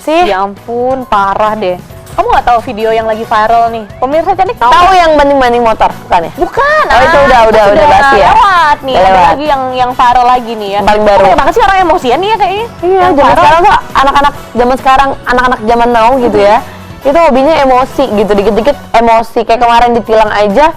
sih? Ya ampun, parah deh. Kamu nggak tahu video yang lagi viral nih? Pemirsa cantik Tahu yang banding-banding motor, bukan ya? Bukan. Oh, itu udah basi ya. Lewat nih. Ada Lewat. lagi yang viral lagi nih ya. Paling baru. Banget sih orang emosian nih ya kayaknya. Iya, Yang zaman viral. sekarang tuh anak-anak zaman now gitu ya. Itu hobinya emosi gitu, dikit-dikit emosi. Kayak kemarin ditilang aja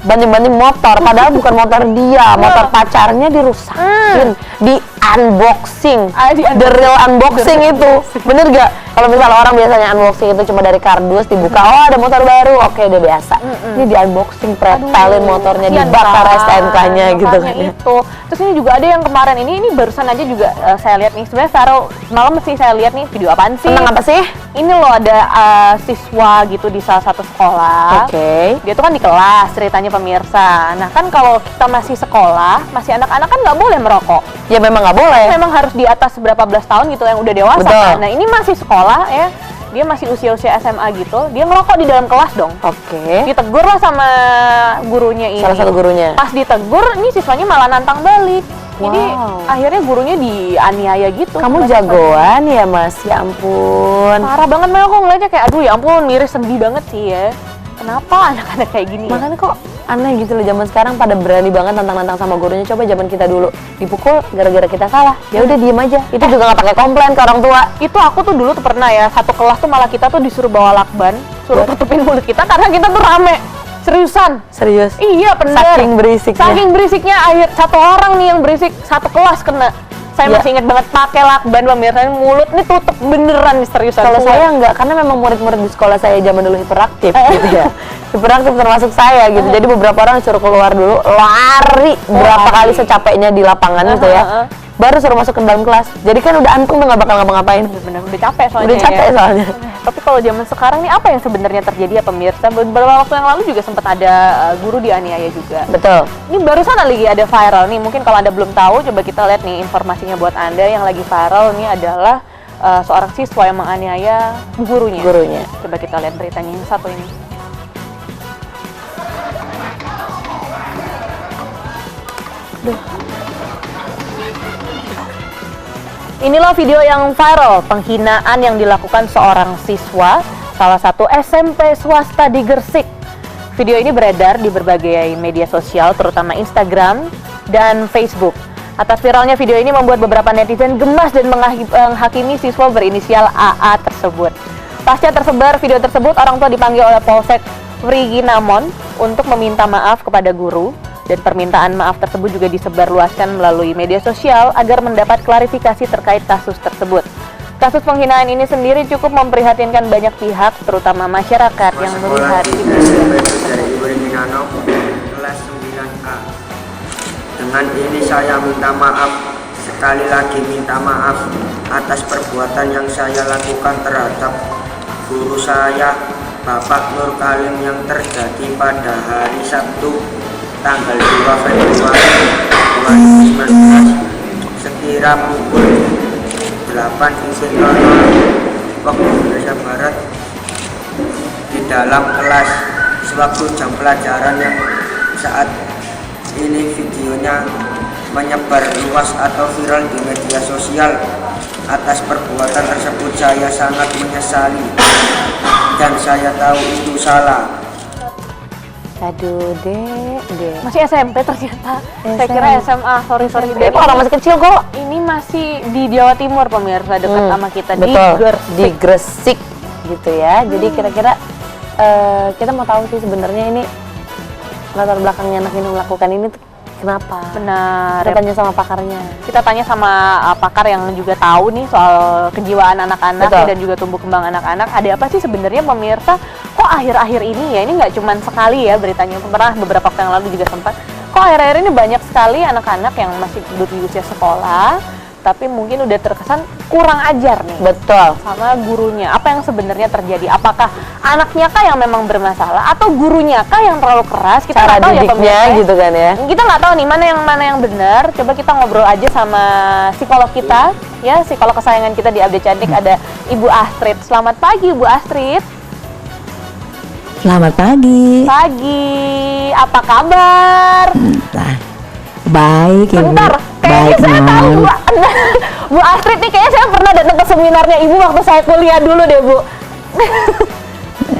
banding-banding motor, padahal bukan motor dia, motor pacarnya dirusakin, di unboxing, the real unboxing itu, bener gak? Kalau misalnya orang biasanya unboxing itu cuma dari kardus dibuka, oh ada motor baru, oke udah biasa. Ini di unboxing, pretelin motornya, dibakar STNK-nya gitu kan. Itu. Terus ini juga ada yang kemarin ini barusan aja juga saya lihat nih, sebenarnya malam mesti saya lihat nih video apaan sih? Tentang apa sih? Ini loh ada siswa gitu di salah satu sekolah. Oke. Dia tuh kan di kelas ceritanya pemirsa. Nah kan kalau kita masih sekolah, masih anak-anak kan nggak boleh merokok. Ya memang nggak boleh. Memang harus di atas berapa belas tahun gitu yang udah dewasa. Betul. Kan? Nah ini masih sekolah ya. Dia masih usia-usia SMA gitu. Dia ngerokok di dalam kelas dong. Oke. Ditegur lah sama gurunya ini. Salah satu gurunya. Pas ditegur, ini siswanya malah nantang balik. Jadi Wow. akhirnya gurunya dianiaya gitu. Kamu jagoan ya Mas, ya ampun. Parah banget, Mel. Aku ngeliatnya kayak aduh ya ampun, miris sedih banget sih ya. Kenapa anak-anak kayak gini? Ya? Makanya kok aneh gitu loh, zaman sekarang pada berani banget nantang-nantang sama gurunya. Coba zaman kita dulu dipukul gara-gara kita salah, ya udah diem aja. Itu juga nggak pakai komplain ke orang tua. Itu aku tuh dulu tuh pernah ya, satu kelas tuh malah kita tuh disuruh bawa lakban, suruh tutupin mulut kita karena kita tuh rame. Seriusan? Serius? Iya, bener. Saking berisiknya. Saking berisiknya, satu orang nih yang berisik, satu kelas kena. Saya Ya. masih ingat banget pakai lakban pemirsa, mulut nih tutup beneran seriusan. Kalau saya enggak, karena memang murid-murid di sekolah saya zaman dulu hiperaktif gitu ya. Hiperaktif termasuk saya gitu. Jadi beberapa orang suruh keluar dulu, lari berapa kali secapeknya di lapangan gitu ya. Baru suruh masuk ke dalam kelas. Jadi kan udah antung tuh nggak bakal ngapa-ngapain. Bener, udah capek soalnya. Udah capek soalnya. Tapi kalau zaman sekarang nih apa yang sebenarnya terjadi ya pemirsa? Beberapa waktu yang lalu juga sempat ada guru dianiaya juga. Betul. Ini barusan lagi ada viral nih. Mungkin kalau Anda belum tahu, coba kita lihat nih informasinya buat Anda yang lagi viral. Ini adalah seorang siswa yang menganiaya gurunya. Coba kita lihat beritanya yang satu ini. Inilah video yang viral, penghinaan yang dilakukan seorang siswa salah satu SMP swasta di Gresik. Video ini beredar di berbagai media sosial, terutama Instagram dan Facebook. Atas viralnya video ini membuat beberapa netizen gemas dan menghakimi siswa berinisial AA tersebut. Pasca tersebar video tersebut, orang tua dipanggil oleh Polsek Wriginamon untuk meminta maaf kepada guru. Dan permintaan maaf tersebut juga disebarluaskan melalui media sosial agar mendapat klarifikasi terkait kasus tersebut. Kasus penghinaan ini sendiri cukup memprihatinkan banyak pihak, terutama masyarakat yang melihat SMP dari Wriginamon kelas 9A. Dengan ini saya minta maaf, sekali lagi minta maaf atas perbuatan yang saya lakukan terhadap guru saya, Bapak Nur Kalim, yang terjadi pada hari Sabtu tanggal 2 Februari 2019 sekira pukul 8.00 waktu Indonesia Barat di dalam kelas sewaktu jam pelajaran, yang saat ini videonya menyebar luas atau viral di media sosial. Atas perbuatan tersebut saya sangat menyesali dan saya tahu itu salah. Aduh, Dek. masih SMP ternyata. Saya kira SMA. Sorry. Dek, orang masih kecil kok. Ini masih di Jawa Timur pemirsa, dekat sama kita. Betul. Di Di Gresik gitu ya. Jadi kira-kira kita mau tahu sih sebenarnya ini latar belakangnya anak ini melakukan ini tuh kenapa? Benar. Kita tanya sama pakarnya. Kita tanya sama pakar yang juga tahu nih soal kejiwaan anak-anak dan juga tumbuh kembang anak-anak. Ada apa sih sebenarnya pemirsa? Kok akhir-akhir ini ya, ini nggak cuma sekali ya beritanya, pernah beberapa waktu yang lalu juga sempat. Kok akhir-akhir ini banyak sekali anak-anak yang masih duduk di usia sekolah, tapi mungkin udah terkesan kurang ajar nih. Betul. Sama gurunya. Apa yang sebenarnya terjadi? Apakah anaknya kah yang memang bermasalah atau gurunya kah yang terlalu keras? Kita Cara nggak tahu ya didiknya pemirsa. gitu kan ya. Kita nggak tahu nih mana yang benar. Coba kita ngobrol aja sama psikolog kita, ya, psikolog kesayangan kita di Update Cantik, ada Ibu Astrid. Selamat pagi Ibu Astrid. Selamat pagi. Pagi. Apa kabar? Baik, Ibu. Bentar, kayaknya Baik, saya tahu Non. Bu Astrid nih, kayaknya saya pernah datang ke seminarnya Ibu waktu saya kuliah dulu deh, Bu.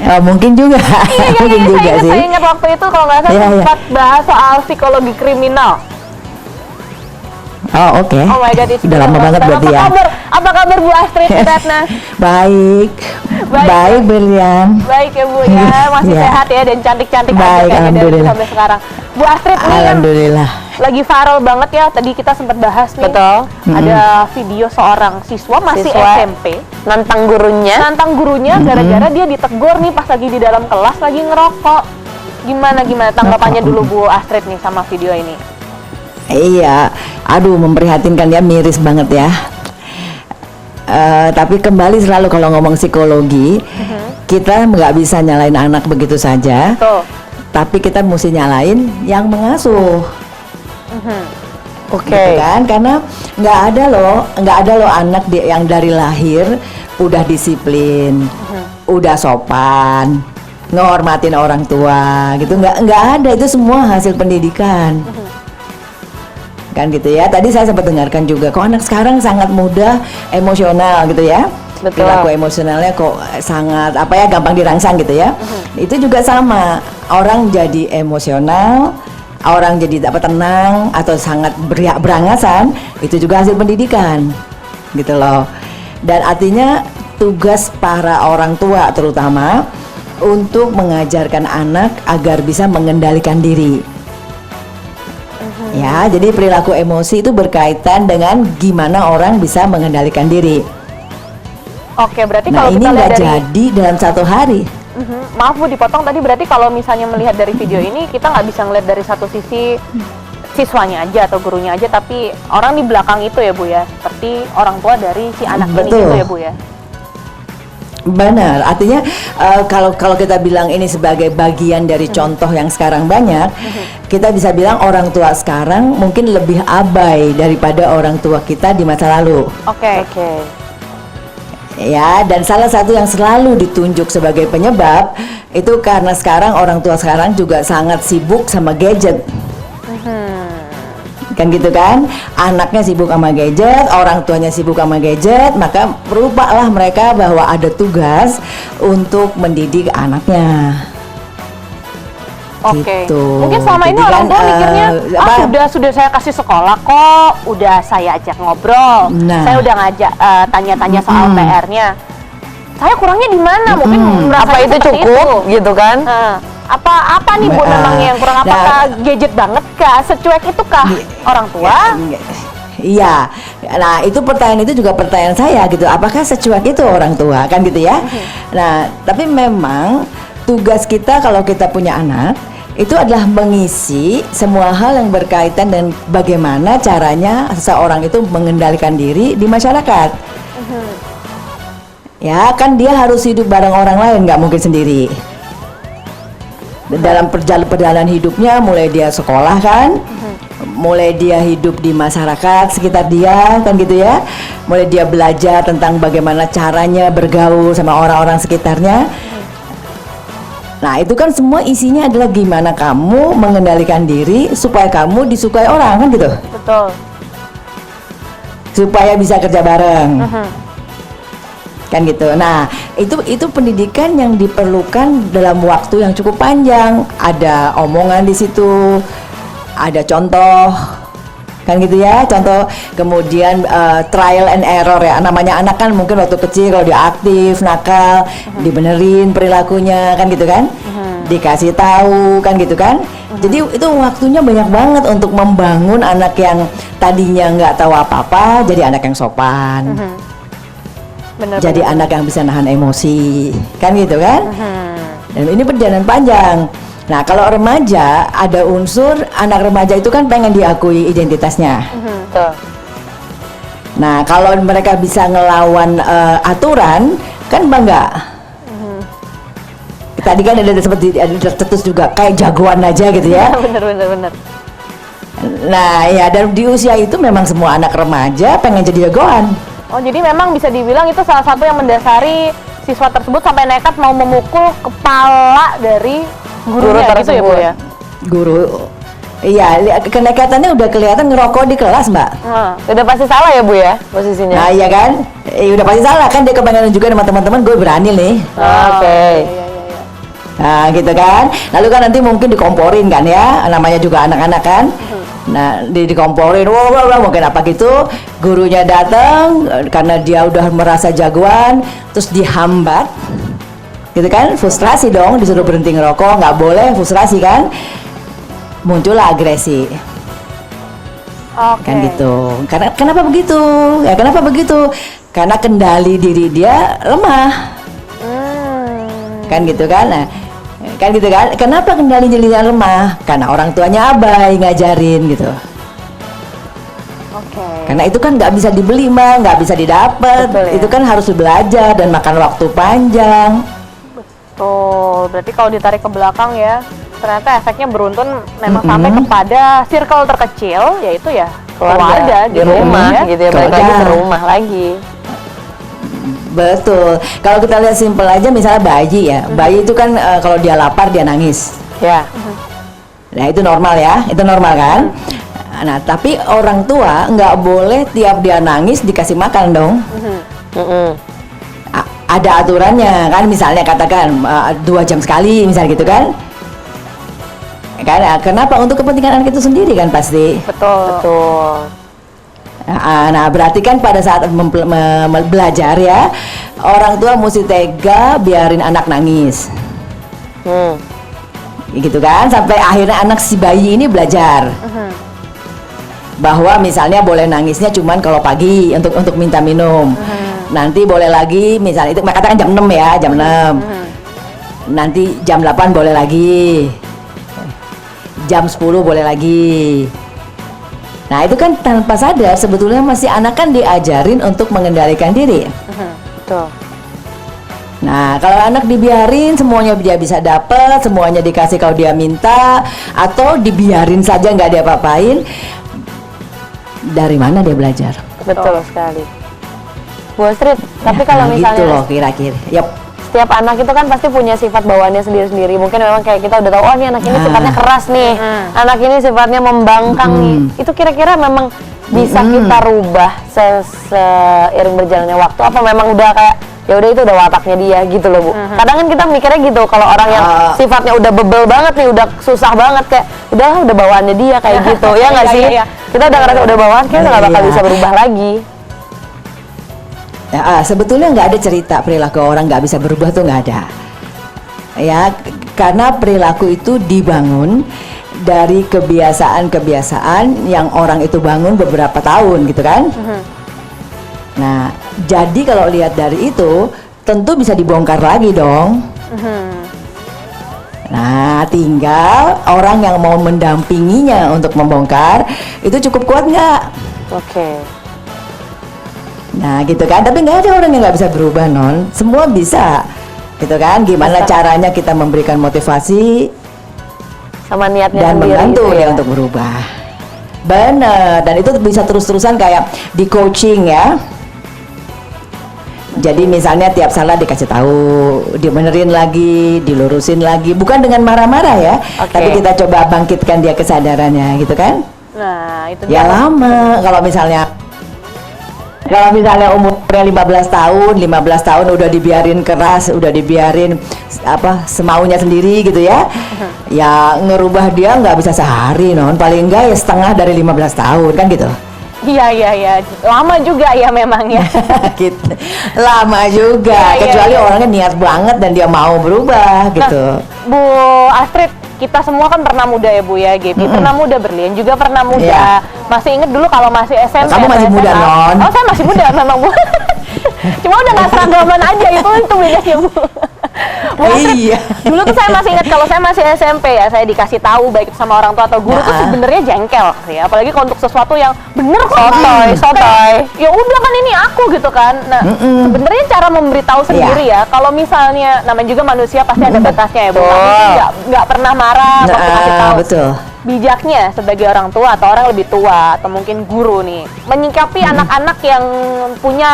Mungkin juga, mungkin juga sih. Saya ingat waktu itu kalau nggak salah Iya, iya. sempat bahas soal psikologi kriminal. Oh oke. Oh my God, itu Udah lama banget berarti ya. Apa kabar Bu Astrid Retna? Baik, baik Berlian. Baik ya Bu ya, masih Iya. sehat ya dan cantik-cantik aja Baik, kayaknya dari alhamdulillah. sampai sekarang. Bu Astrid ini kan Alhamdulillah. lagi viral banget ya, tadi kita sempat bahas nih. Betul. Ada video seorang siswa masih Siswa. SMP Nantang gurunya. nantang gurunya gara-gara dia ditegur nih pas lagi di dalam kelas lagi ngerokok. Gimana tanggapannya dulu Bu Astrid nih sama video ini? Iya, aduh memprihatinkan ya, miris banget ya. Tapi kembali selalu kalau ngomong psikologi, kita nggak bisa nyalain anak begitu saja. Tuh. Tapi kita mesti nyalain yang mengasuh. Oke. Gitu kan, karena nggak ada loh anak yang dari lahir udah disiplin, udah sopan, ngehormatin orang tua gitu, nggak ada, itu semua hasil pendidikan. Kan gitu ya, tadi saya sempat dengarkan juga kok anak sekarang sangat mudah emosional gitu ya. Betul. Perilaku emosionalnya kok sangat gampang dirangsang gitu ya. Itu juga sama, orang jadi emosional, orang jadi tenang atau sangat berangasan, itu juga hasil pendidikan gitu loh. Dan artinya tugas para orang tua terutama untuk mengajarkan anak agar bisa mengendalikan diri. Ya, jadi perilaku emosi itu berkaitan dengan gimana orang bisa mengendalikan diri. Oke, berarti Nah, kalau ini kita lihat nggak dari jadi dalam satu hari. Maaf Bu dipotong tadi, berarti kalau misalnya melihat dari video ini kita nggak bisa ngelihat dari satu sisi siswanya aja atau gurunya aja, tapi orang di belakang itu ya Bu ya, seperti orang tua dari si anak ini Betul. gitu ya Bu ya. Benar, artinya kalau kita bilang ini sebagai bagian dari contoh yang sekarang banyak, kita bisa bilang orang tua sekarang mungkin lebih abai daripada orang tua kita di masa lalu. Oke. Ya, dan salah satu yang selalu ditunjuk sebagai penyebab itu karena sekarang orang tua sekarang juga sangat sibuk sama gadget. Kan gitu kan, anaknya sibuk sama gadget, orang tuanya sibuk sama gadget, maka lupalah mereka bahwa ada tugas untuk mendidik anaknya. Oke. Gitu. Mungkin selama ini Jadi orang kan, tua mikirnya, apa- sudah saya kasih sekolah kok, udah saya ajak ngobrol, Nah. saya udah ngajak tanya-tanya soal PR-nya. Saya kurangnya di mana? Mungkin Apa merasanya itu seperti cukup itu. gitu kan? Apa nih Bu memangnya yang kurang? Apakah gadget banget kah? Secuek itu kah orang tua? Iya, nah itu pertanyaan itu juga pertanyaan saya gitu. Apakah secuek itu orang tua kan gitu ya? Nah, tapi memang tugas kita kalau kita punya anak itu adalah mengisi semua hal yang berkaitan dengan bagaimana caranya seseorang itu mengendalikan diri di masyarakat. Ya kan dia harus hidup bareng orang lain, nggak mungkin sendiri. Dalam perjalanan hidupnya, mulai dia sekolah kan, mulai dia hidup di masyarakat sekitar dia kan gitu ya, mulai dia belajar tentang bagaimana caranya bergaul sama orang-orang sekitarnya. Nah itu kan semua isinya adalah gimana kamu mengendalikan diri supaya kamu disukai orang kan gitu, Betul. supaya bisa kerja bareng. Kan gitu. Nah, itu pendidikan yang diperlukan dalam waktu yang cukup panjang. Ada omongan di situ, ada contoh, kan gitu ya. Contoh, kemudian trial and error ya. Namanya anak kan mungkin waktu kecil kalau dia aktif, nakal, dibenerin perilakunya, kan gitu kan. Dikasih tahu, kan gitu kan. Jadi itu waktunya banyak banget untuk membangun anak yang tadinya nggak tahu apa-apa, jadi anak yang sopan. Bener, Jadi bener. anak yang bisa nahan emosi, kan gitu kan? Dan ini perjalanan panjang. Nah, kalau remaja ada unsur anak remaja itu kan pengen diakui identitasnya. Tuh. Nah, kalau mereka bisa ngelawan aturan, kan bangga. Tadi kan ada seperti ada tercetus juga kayak jagoan aja gitu ya. Bener. Nah, ya dan di usia itu memang semua anak remaja pengen jadi jagoan. Oh, jadi memang bisa dibilang itu salah satu yang mendasari siswa tersebut sampai nekat mau memukul kepala dari Guru gurunya gitu ya Bu tersebut. ya? Guru Iya, kenekatannya udah kelihatan ngerokok di kelas, Mbak. Udah pasti salah ya Bu ya posisinya. Nah, iya kan? Udah pasti salah kan, dia kepengen juga sama teman-teman, gue berani nih. Oke. Nah, gitu kan. Lalu kan nanti mungkin dikomporin kan ya, namanya juga anak-anak kan. Nah, dikomporin, wah, mungkin apa gitu. Gurunya datang karena dia udah merasa jagoan, terus dihambat. Gitu kan, frustrasi dong, disuruh berhenti ngerokok, nggak boleh, frustrasi kan. Muncullah agresi. Oke. Kan gitu. Karena kenapa begitu? Ya kenapa begitu? Karena kendali diri dia lemah. Kan gitu kan? Nah, kan gitu kan? Kenapa kendali diri dia lemah? Karena orang tuanya abai ngajarin gitu. Oke. Karena itu kan nggak bisa dibeli mah, nggak bisa didapat. Betul, ya. Itu kan harus belajar dan makan waktu panjang. Tuh, berarti kalau ditarik ke belakang ya, ternyata efeknya beruntun memang sampai kepada circle terkecil, yaitu ya keluarga di rumah gitu ya, balik lagi ke Keluarga. rumah lagi. Betul. Kalau kita lihat simpel aja, misalnya bayi ya, bayi itu kan kalau dia lapar dia nangis. Ya. Nah itu normal ya, itu normal kan. Nah tapi orang tua nggak boleh tiap dia nangis dikasih makan dong. Ada aturannya kan, misalnya katakan 2 jam sekali, misalnya gitu kan. Karena kenapa? Untuk kepentingan anak itu sendiri kan pasti. betul. Nah berarti kan pada saat belajar ya, orang tua mesti tega biarin anak nangis. Gitu kan, sampai akhirnya anak si bayi ini belajar bahwa misalnya boleh nangisnya cuman kalau pagi untuk minta minum. Nanti boleh lagi misalnya itu katakan jam 6 ya, jam 6. Nanti jam 8 boleh lagi. Jam 10 boleh lagi. Nah, itu kan tanpa sadar sebetulnya masih anak kan diajarin untuk mengendalikan diri. Betul. Nah, kalau anak dibiarin semuanya dia bisa dapat, semuanya dikasih kalau dia minta, atau dibiarin saja nggak dia apa-apain, dari mana dia belajar? Betul sekali. Bu Astrid, tapi kalau Nah, misalnya gitu loh kira-kira. Yap. setiap anak itu kan pasti punya sifat bawaannya sendiri-sendiri. Mungkin memang kayak kita udah tahu, oh ini anak ini sifatnya keras nih, anak ini sifatnya membangkang nih. Itu kira-kira memang bisa kita rubah seiring berjalannya waktu? Apa memang udah kayak ya udah itu udah wataknya dia gitu loh Bu? Kadang kan kita mikirnya gitu, kalau orang yang sifatnya udah bebel banget nih, udah susah banget kayak udahlah udah bawaannya dia kayak gitu, ya nggak sih? Iya. Kita udah ngerasa udah bawaan, kita nggak bakal Iya. bisa berubah lagi. Ya, sebetulnya nggak ada cerita perilaku orang nggak bisa berubah tuh nggak ada. Ya, karena perilaku itu dibangun dari kebiasaan-kebiasaan yang orang itu bangun beberapa tahun gitu kan. Nah, jadi kalau lihat dari itu tentu bisa dibongkar lagi dong. Nah, tinggal orang yang mau mendampinginya untuk membongkar itu cukup kuat nggak? Oke. Nah gitu kan, tapi nggak ada orang yang nggak bisa berubah non, semua bisa, gitu kan? Gimana caranya kita memberikan motivasi Sama niatnya dan sendiri membantu itu dia ya. untuk berubah. Bener, dan itu bisa terus-terusan kayak di coaching ya. Jadi misalnya tiap salah dikasih tahu, dibenerin lagi, dilurusin lagi, bukan dengan marah-marah ya, Oke. tapi kita coba bangkitkan dia kesadarannya, gitu kan? Nah, itu Ya dia. lama, kalau misalnya umurnya 15 tahun udah dibiarin keras, udah dibiarin semaunya sendiri gitu ya. Ya ngerubah dia nggak bisa sehari non, paling enggak ya setengah dari 15 tahun kan gitu. Iya. Lama juga ya memang ya. Gitu. Lama juga, Iya, kecuali iya. orangnya niat banget dan dia mau berubah gitu. Bu Astrid, kita semua kan pernah muda ya Bu ya, Gaby pernah muda, Berlian juga pernah muda. Iya. Masih inget dulu kalau masih SMP Kamu masih atau muda, SMA? Non. Oh, saya masih muda memang Bu. Cuma udah nggak seragaman aja, itu bedanya Bu. Bu Astrid, Iya. dulu tuh saya masih ingat kalau saya masih SMP ya, saya dikasih tahu baik itu sama orang tua atau guru tuh Nah. sebenarnya jengkel ya, apalagi kalau untuk sesuatu yang bener kok Sotoy. ya udah kan ini aku gitu kan. Nah, sebenarnya cara memberitahu sendiri ya, kalau misalnya namanya juga manusia pasti ada batasnya ya Bu. Tapi nggak pernah marah waktu kasih tahu. Betul. Bijaknya sebagai orang tua atau orang lebih tua atau mungkin guru nih menyikapi anak-anak yang punya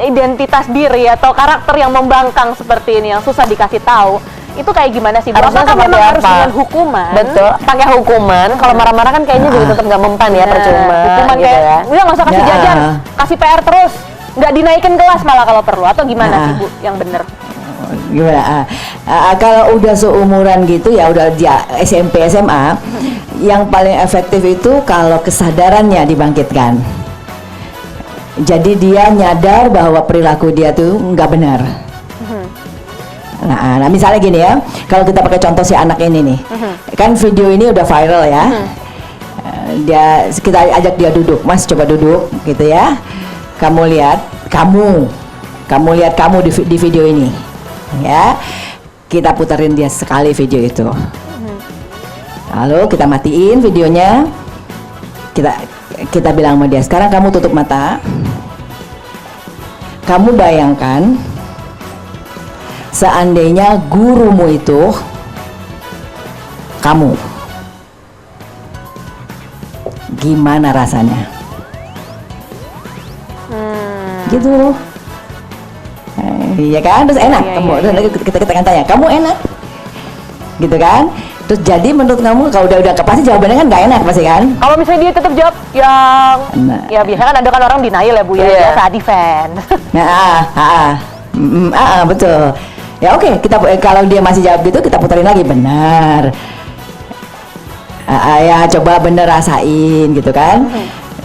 identitas diri atau karakter yang membangkang seperti ini, yang susah dikasih tahu, itu kayak gimana sih? Bu? Harusnya Apakah seperti memang harus apa? dengan hukuman? Betul, pakai hukuman. Kalau marah-marah kan kayaknya juga tetap nggak mempan ya, Nah, percuma hukuman gitu kayak, ya. udah nggak usah kasih Ya. jajan, kasih PR terus, nggak dinaikin kelas malah kalau perlu, atau gimana Nah. sih Bu yang bener? Gimana? Kalau udah seumuran gitu ya udah dia SMP SMA, yang paling efektif itu kalau kesadarannya dibangkitkan. Jadi dia nyadar bahwa perilaku dia tuh nggak benar. Nah, misalnya gini ya, kalau kita pakai contoh si anak ini nih, kan video ini udah viral ya. Kita ajak dia duduk, Mas coba duduk, gitu ya. Kamu lihat, kamu lihat kamu di video ini, ya. Kita puterin dia sekali video itu. Lalu kita matiin videonya. Kita bilang sama dia, sekarang kamu tutup mata. Kamu bayangkan seandainya gurumu itu kamu, gimana rasanya? Gitu loh. Iya kan, terus enak. Iya, Kamu iya, iya. kita akan tanya, kamu enak? Gitu kan? Terus jadi menurut kamu kalau udah pasti jawabannya kan nggak enak pasti kan? Kalau misalnya dia tetap jawab yang, Nah. ya biasanya kan ada kan orang denial ya Bu ya, Iya. biasa defense. Nah, betul. Ya oke, kita kalau dia masih jawab gitu kita puterin lagi, benar. Ya coba bener rasain gitu kan.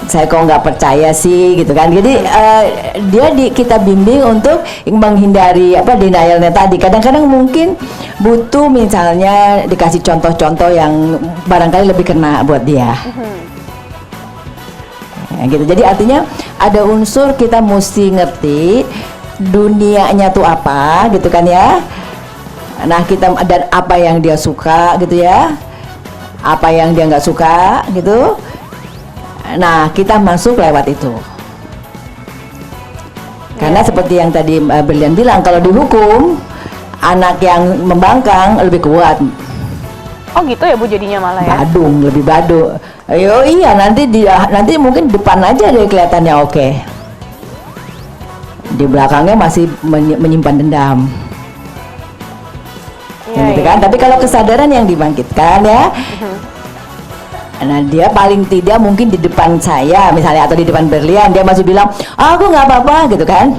Saya kok nggak percaya sih gitu kan. Jadi kita bimbing untuk menghindari denialnya tadi. Kadang-kadang mungkin butuh misalnya dikasih contoh-contoh yang barangkali lebih kena buat dia. Ya, gitu. Jadi artinya ada unsur kita mesti ngerti dunianya tuh apa gitu kan ya. Nah kita dan apa yang dia suka gitu ya, apa yang dia nggak suka gitu. Nah kita masuk lewat itu. Karena seperti yang tadi Berlian bilang, kalau dihukum anak yang membangkang lebih kuat. Oh gitu ya Bu jadinya malah ya. Badung, lebih badung. Ayo iya nanti mungkin depan aja deh kelihatannya oke. Di belakangnya masih menyimpan dendam. Iya, Gitu iya. kan? Tapi kalau kesadaran yang dibangkitkan ya. Nah dia paling tidak mungkin di depan saya misalnya atau di depan Berlian dia masih bilang aku nggak apa-apa gitu kan.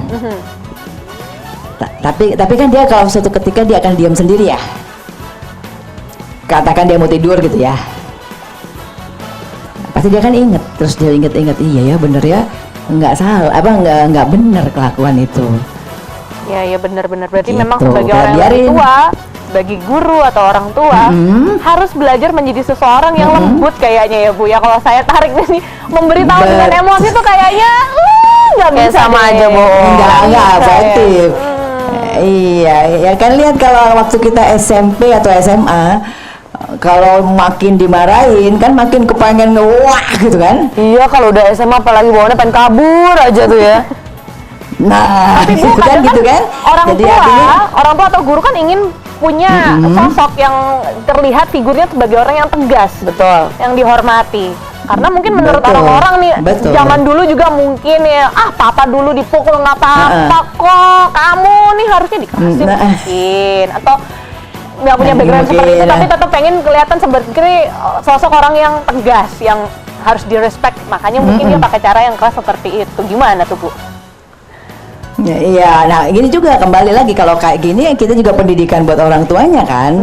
Tapi kan dia kalau suatu ketika dia akan diam sendiri ya. Katakan dia mau tidur gitu ya. Pasti dia kan inget, terus dia inget iya ya bener ya, nggak salah nggak bener kelakuan itu. Ya benar-benar berarti Gitu, memang sebagai orang yang biarin. lebih tua, sebagai guru atau orang tua harus belajar menjadi seseorang yang lembut kayaknya ya Bu ya. Kalau saya tarik di sini memberitahu dengan emosi tuh kayaknya nggak Kayak bisa sama deh. aja, Bu. Nggak bisa ya. efektif. Iya, ya kan lihat kalau waktu kita SMP atau SMA, kalau makin dimarahin kan makin kepengen wah gitu kan. Iya, kalau udah SMA apalagi bawaannya pengen kabur aja tuh ya. Nah, Tapi Bu, itu kan kadang gitu kan. orang Jadi tua, artinya orang tua atau guru kan ingin punya sosok yang terlihat figurnya sebagai orang yang tegas, Betul. yang dihormati. Karena mungkin menurut Betul, orang-orang nih, betul. zaman dulu juga mungkin ya, papa dulu dipukul nggak apa-apa kok, kamu nih harusnya dikasih Nah. mungkin, atau nggak punya Nah, background mungkin, seperti itu, ya. tapi tetap pengen kelihatan seperti sosok orang yang tegas, yang harus direspek, makanya mungkin dia pakai cara yang keras seperti itu. Gimana tuh Bu? ya, iya, nah gini juga kembali lagi kalau kayak gini kita juga pendidikan buat orang tuanya kan.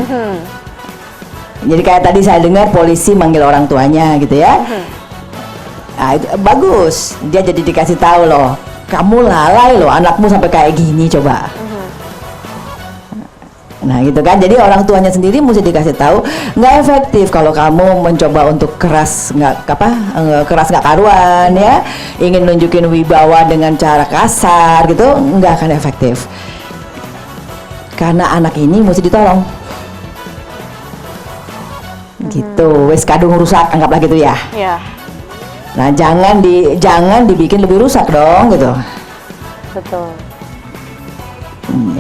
Jadi kayak tadi saya dengar polisi manggil orang tuanya gitu ya. Nah, itu bagus. Dia jadi dikasih tahu loh, kamu lalai loh, anakmu sampai kayak gini coba. Nah gitu kan, jadi orang tuanya sendiri mesti dikasih tahu nggak efektif kalau kamu mencoba untuk keras nggak karuan ya, ingin nunjukin wibawa dengan cara kasar gitu, nggak akan efektif. Karena anak ini mesti ditolong. Gitu, wes kadung rusak, anggaplah gitu ya. Ya, Nah jangan dibikin lebih rusak dong gitu. betul.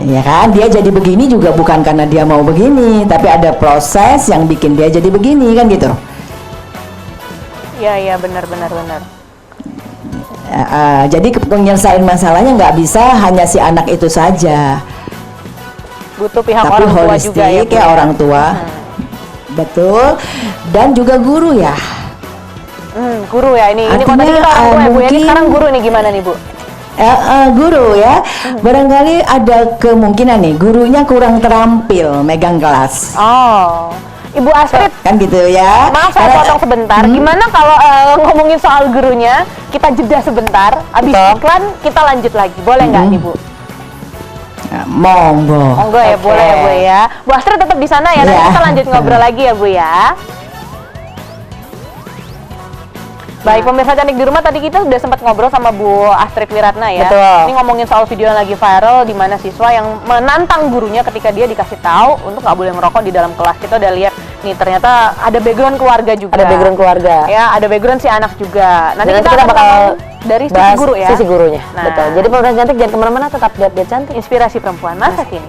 Ya kan, dia jadi begini juga bukan karena dia mau begini, tapi ada proses yang bikin dia jadi begini kan gitu. Iya, benar. Jadi penyelesaian masalahnya nggak bisa hanya si anak itu saja. Butuh pihak tapi orang tua holistik juga ya, Bu, ya, orang tua. Betul. Dan juga guru ya. Guru ya ini kalau tadi Artinya, kita orang tua ya, Bu, ya. Ini mungkin- sekarang guru nih gimana nih, Bu? Guru ya, barangkali ada kemungkinan nih gurunya kurang terampil megang kelas, Oh, Ibu Astrid, kan gitu ya. maaf saya Karena- potong sebentar. Gimana kalau ngomongin soal gurunya, kita jeda sebentar, habis iklan kita lanjut lagi. Boleh nggak nih, Bu? Monggo. Monggo ya, Oke. boleh ya, Bu ya. Bu Astrid tetap di sana ya, nanti Iya. kita lanjut ngobrol lagi ya, Bu ya. Baik, pemirsa cantik di rumah, tadi kita sudah sempat ngobrol sama Bu Astrid Wiratna ya. Betul. Ini ngomongin soal video yang lagi viral di mana siswa yang menantang gurunya ketika dia dikasih tahu untuk nggak boleh merokok di dalam kelas. Kita udah lihat nih ternyata ada background keluarga juga. Ada background keluarga. Ya, ada background si anak juga. Nanti Dan kita akan bakal ngomong dari sisi bahas guru ya. sisi gurunya. Nah. Betul. Jadi pemirsa cantik jangan kemana-mana, tetap lihat cantik. Inspirasi perempuan masa kini.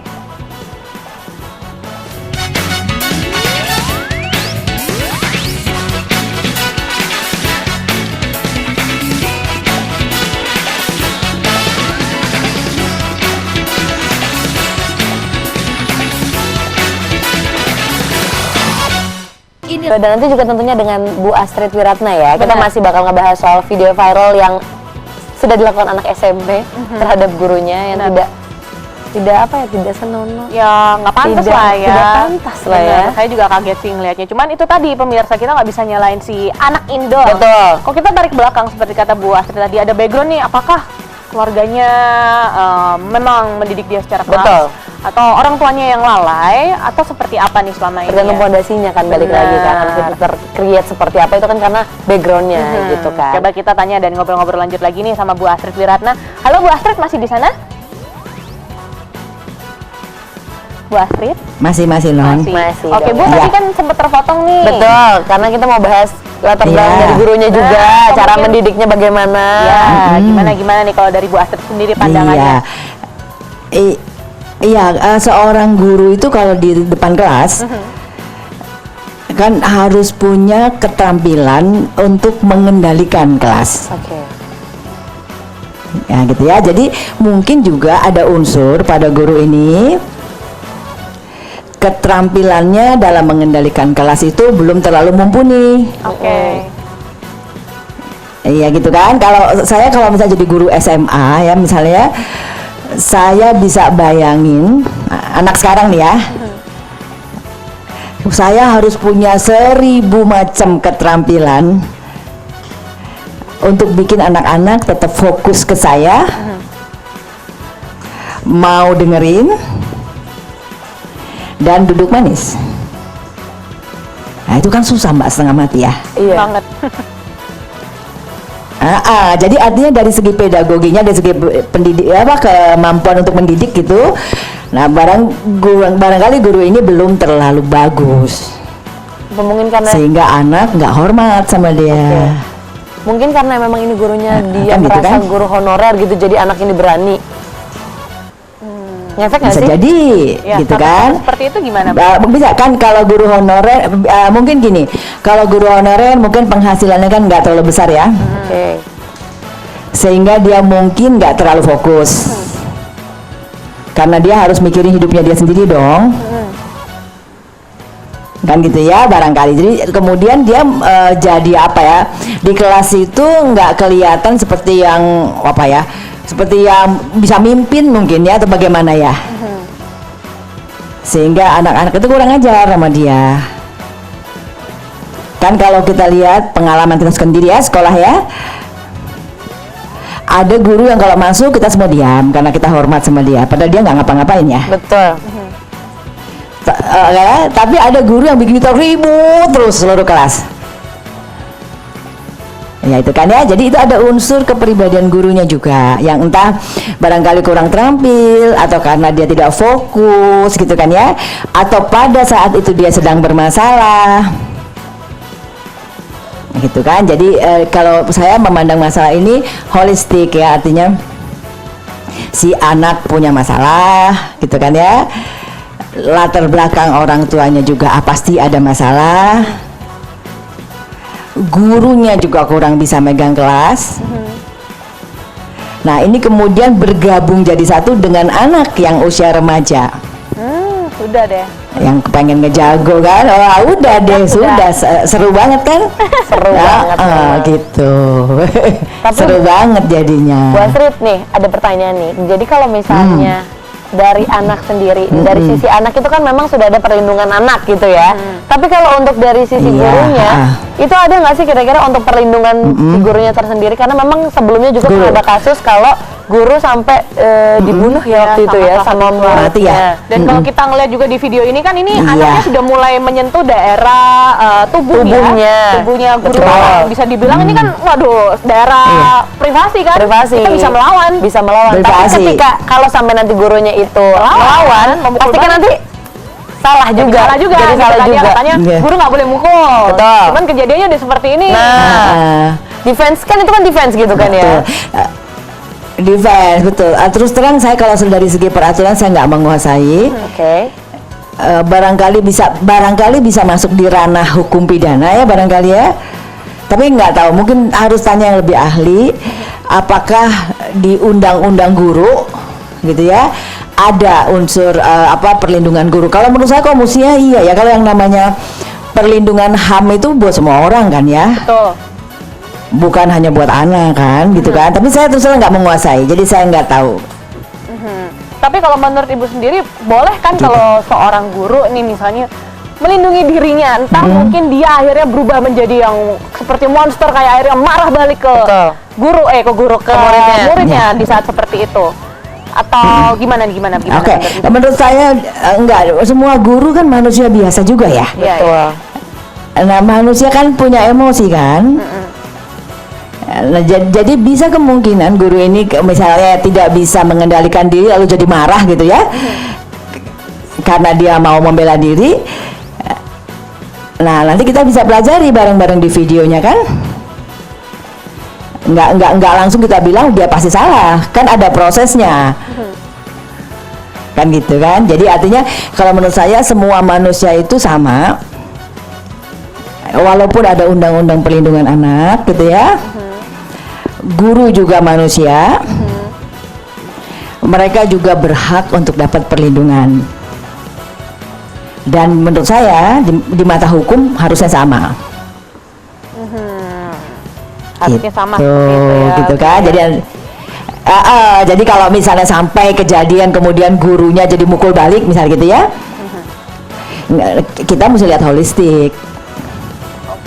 Dan nanti juga tentunya dengan Bu Astrid Wiratna ya, kita Benar. masih bakal ngebahas soal video viral yang sudah dilakukan anak SMP terhadap gurunya yang Benar. tidak senonoh. Ya nggak pantas Tidak- lah ya. tidak pantas lah ya. Benar, saya juga kaget sih ngelihatnya. Cuman itu tadi pemirsa, kita nggak bisa nyalain si anak Indo. Betul. Kok kita tarik belakang seperti kata Bu Astrid tadi, ada background nih, apakah keluarganya memang mendidik dia secara keras? Betul. Atau orang tuanya yang lalai? Atau seperti apa nih selama ini? Tergantung ya? pondasinya kan, balik Benar. lagi kan anak itu tercreate seperti apa itu kan karena backgroundnya gitu kan. Coba kita tanya dan ngobrol-ngobrol lanjut lagi nih sama Bu Astrid Wiratna. Halo Bu Astrid, masih di sana? Bu Astrid? Masih Non. Masih Oke, dong. Bu, tadi Iya. kan sempat terpotong nih. Betul, karena kita mau bahas latar Iya. belakang dari gurunya juga, Nah, cara mungkin- mendidiknya bagaimana. Ya, gimana nih kalau dari Bu Astrid sendiri pandangannya? Seorang guru itu kalau di depan kelas kan harus punya keterampilan untuk mengendalikan kelas. Oke. Ya gitu ya. Jadi mungkin juga ada unsur pada guru ini keterampilannya dalam mengendalikan kelas itu belum terlalu mumpuni. Oke. Iya gitu kan. Kalau misalnya jadi guru SMA ya misalnya, saya bisa bayangin anak sekarang nih ya. Saya harus punya 1000 macam keterampilan untuk bikin anak-anak tetap fokus ke saya, mau dengerin, dan duduk manis. Nah itu kan susah Mbak, setengah mati ya. Iya. Banget. Jadi artinya dari segi pedagoginya, dari segi kemampuan untuk mendidik gitu. Nah barangkali guru ini belum terlalu bagus, Mungkin karena sehingga anak nggak hormat sama dia. mungkin karena memang ini gurunya dia kan gitu merasa kan? guru honorer gitu, jadi anak ini berani. Ngefek nggak Bisa sih? jadi, Ya, gitu kalau kan? seperti itu gimana, Bu? Bisa kan kalau guru honorer, mungkin gini, kalau guru honorer mungkin penghasilannya kan nggak terlalu besar ya, Oke. sehingga dia mungkin nggak terlalu fokus, karena dia harus mikirin hidupnya dia sendiri dong, kan gitu ya barangkali. Jadi kemudian dia jadi apa ya, di kelas itu nggak kelihatan seperti yang apa ya, seperti yang bisa mimpin mungkin ya, atau bagaimana ya, sehingga anak-anak itu kurang ajar sama dia. Kan kalau kita lihat pengalaman kita sendiri ya, sekolah ya, ada guru yang kalau masuk kita semua diam karena kita hormat sama dia, padahal dia nggak ngapa-ngapain ya. Betul. Tapi ada guru yang bikin kita ribut terus seluruh kelas. Ya itu kan ya, jadi itu ada unsur kepribadian gurunya juga yang entah barangkali kurang terampil, atau karena dia tidak fokus gitu kan ya, atau pada saat itu dia sedang bermasalah gitu kan. Jadi kalau saya memandang masalah ini holistik ya, artinya si anak punya masalah gitu kan ya, latar belakang orang tuanya juga pasti ada masalah, gurunya juga kurang bisa megang kelas. Nah ini kemudian bergabung jadi satu dengan anak yang usia remaja. Sudah deh. Yang pengen ngejago kan, wah udah deh, sudah seru banget kan? Seru banget memang. gitu. Tapi- Seru banget jadinya. Bu Astrid nih, ada pertanyaan nih. Jadi kalau misalnya dari anak sendiri, dari sisi anak itu kan memang sudah ada perlindungan anak gitu ya. Tapi kalau untuk dari sisi Iya, gurunya, itu ada nggak sih kira-kira untuk perlindungan si gurunya tersendiri? Karena memang sebelumnya juga Guru. pernah ada kasus kalau guru sampai dibunuh ya waktu itu ya sama sama mati ya. Dan kalau kita ngeliat juga di video ini kan ini Iya. anaknya sudah mulai menyentuh daerah tubuhnya guru. Betul. Bisa dibilang ini kan waduh daerah privasi kan. Privasi. Kita bisa melawan. Bisa melawan. Tapi Privasi. ketika kalau sampai nanti gurunya itu melawan, memukul pasti kan balik. nanti salah juga. Salah juga. Jadi gitu salah kan ya, juga. katanya Iya. guru nggak boleh mukul. Betul. Cuman kejadiannya udah seperti ini. Nah, defense kan itu kan defense gitu kan ya. Betul. Defense, betul. Terus terang saya kalau dari segi peraturan saya nggak menguasai. Oke. Barangkali bisa masuk di ranah hukum pidana ya barangkali ya. Tapi nggak tahu, mungkin harus tanya yang lebih ahli. Apakah di undang-undang guru gitu ya ada unsur perlindungan guru? Kalau menurut saya kok mestinya iya ya, kalau yang namanya perlindungan HAM itu buat semua orang kan ya. Betul. Bukan hanya buat anak kan gitu kan. Tapi saya terus terang nggak menguasai, jadi saya nggak tahu. Tapi kalau menurut ibu sendiri, boleh kan Gitu. kalau seorang guru nih misalnya melindungi dirinya, entah mungkin dia akhirnya berubah menjadi yang seperti monster kayak akhirnya marah balik ke Betul. guru, ke muridnya di saat seperti itu, atau gimana gimana? Oke, menurut ibu? menurut saya enggak, semua guru kan manusia biasa juga ya. Iya, Betul. Nah, manusia kan punya emosi kan. Nah, jadi bisa kemungkinan guru ini misalnya tidak bisa mengendalikan diri lalu jadi marah gitu ya. Karena dia mau membela diri. Nah, nanti kita bisa pelajari bareng-bareng di videonya kan. Enggak langsung kita bilang dia pasti salah, kan ada prosesnya. Kan gitu kan. Jadi artinya kalau menurut saya semua manusia itu sama. Walaupun ada undang-undang perlindungan anak gitu ya. Guru juga manusia. Mereka juga berhak untuk dapat perlindungan. Dan menurut saya di mata hukum harusnya sama. Harusnya sama seperti itu ya. Gitu kan. Jadi kalau misalnya sampai kejadian kemudian gurunya jadi mukul balik misalnya gitu ya. Kita mesti lihat holistik.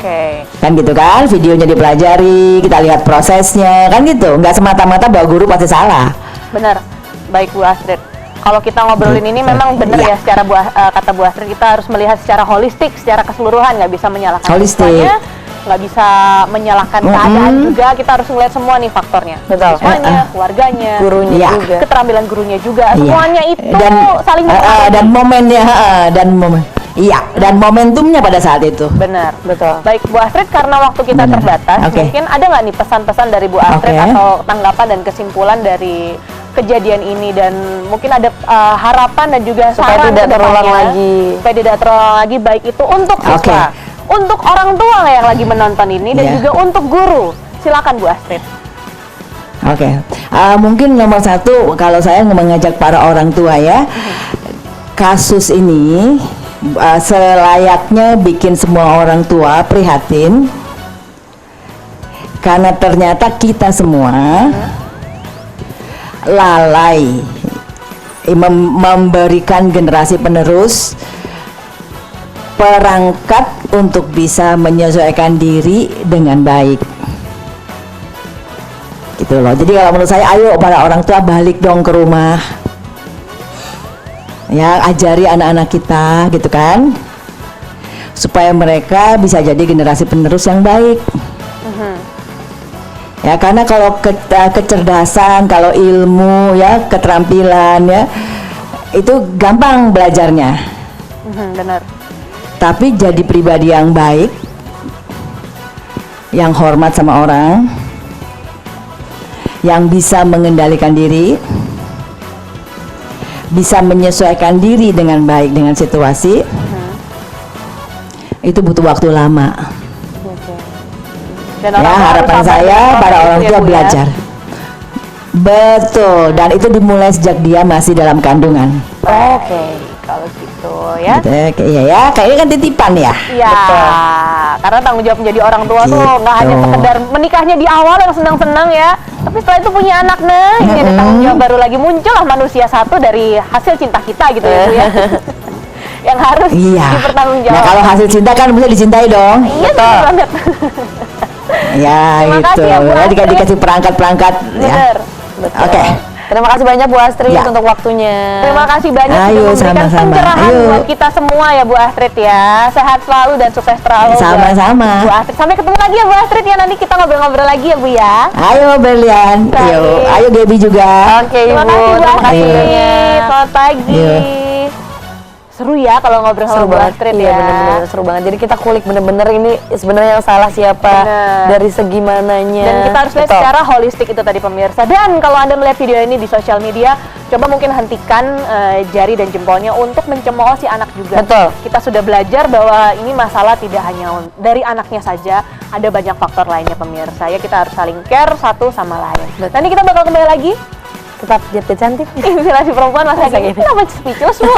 Oke. Kan gitu kan, videonya dipelajari, kita lihat prosesnya, kan gitu. Nggak semata-mata bahwa guru pasti salah. Benar. Baik Bu Astrid. Kalau kita ngobrolin ini memang benar ya, secara kata Bu Astrid kita harus melihat secara holistik, secara keseluruhan, nggak bisa menyalahkan Holistik. siswanya, nggak bisa menyalahkan keadaan juga. Kita harus melihat semua nih faktornya. Betul. Siswanya, keluarganya, Gurunya Iya. juga. keterampilan gurunya juga. Iya. Semuanya itu saling dan mempengaruhi. momennya dan momentumnya pada saat itu. Benar. Betul. Baik Bu Astrid, karena waktu kita Benar. terbatas, Oke. mungkin ada nggak nih pesan-pesan dari Bu Astrid Oke. atau tanggapan dan kesimpulan dari kejadian ini, dan mungkin ada harapan dan juga Supaya saran tidak ke terulang depannya, lagi. supaya tidak terulang lagi, baik itu untuk siswa, untuk orang tua yang lagi menonton ini, dan Iya. juga untuk guru. Silakan Bu Astrid. Oke. Mungkin nomor satu kalau saya mengajak para orang tua ya, kasus ini selayaknya bikin semua orang tua prihatin, karena ternyata kita semua lalai memberikan generasi penerus perangkat untuk bisa menyesuaikan diri dengan baik. Gitu loh. Jadi kalau menurut saya, ayo para orang tua balik dong ke rumah. Ya, ajari anak-anak kita gitu kan. Supaya mereka bisa jadi generasi penerus yang baik. Ya, karena kalau kecerdasan, kalau ilmu ya, keterampilan ya, itu gampang belajarnya. Benar. Tapi jadi pribadi yang baik, yang hormat sama orang, yang bisa mengendalikan diri, bisa menyesuaikan diri dengan baik dengan situasi, itu butuh waktu lama. Dan Ya, harapan saya para orang tua belajar. Betul, dan itu dimulai sejak dia masih dalam kandungan. Oke, kalau gitu. gitu ya. Gitu, iya ya, kayaknya kan titipan ya. Iya, karena tanggung jawab menjadi orang tua tuh nggak hanya Gitu. sekedar menikahnya di awal yang senang-senang ya, tapi setelah itu punya anak, nah ini ada tanggung jawab baru lagi, muncullah manusia satu dari hasil cinta kita gitu ya Bu ya. Yang harus Iya. Nah dipertanggungjawabkan. kalau hasil cinta kan mesti dicintai dong. Iya betul banget. Ya Terima itu. kasih ya, Bu Jadi Astrid. dikasih perangkat-perangkat ya. Bener. Oke. Terima kasih banyak Bu Astrid Ya. untuk waktunya. Terima kasih banyak Ayo, sudah memberikan sama-sama. pencerahan Ayo. buat kita semua ya Bu Astrid ya. Sehat selalu dan sukses selalu. buat Sama-sama. Bu Astrid. Sampai ketemu lagi ya Bu Astrid ya, nanti kita ngobrol-ngobrol lagi ya Bu ya. Ayo Berlian, Baik. yuk. Ayo Gaby juga. Oke Terima Ibu, kasih Bu terima kasih Astrid. banyak. Selamat pagi. Iya. Seru ya kalau ngobrol sama Bu Astrid iya, ya. bener-bener seru banget. Jadi kita kulik bener-bener ini sebenarnya yang salah siapa, Bener. dari segi mananya. Dan kita harus lihat Betul. secara holistik itu tadi pemirsa. Dan kalau Anda melihat video ini di sosial media, coba mungkin hentikan jari dan jempolnya untuk mencemooh si anak juga. Betul. Kita sudah belajar bahwa ini masalah tidak hanya dari anaknya saja, ada banyak faktor lainnya pemirsa. Ya kita harus saling care satu sama lain. Betul. Nanti kita bakal kembali lagi. Tetap jadi cantik. Inspirasi perempuan masa Masa gini. gini. Kenapa speechless Bu?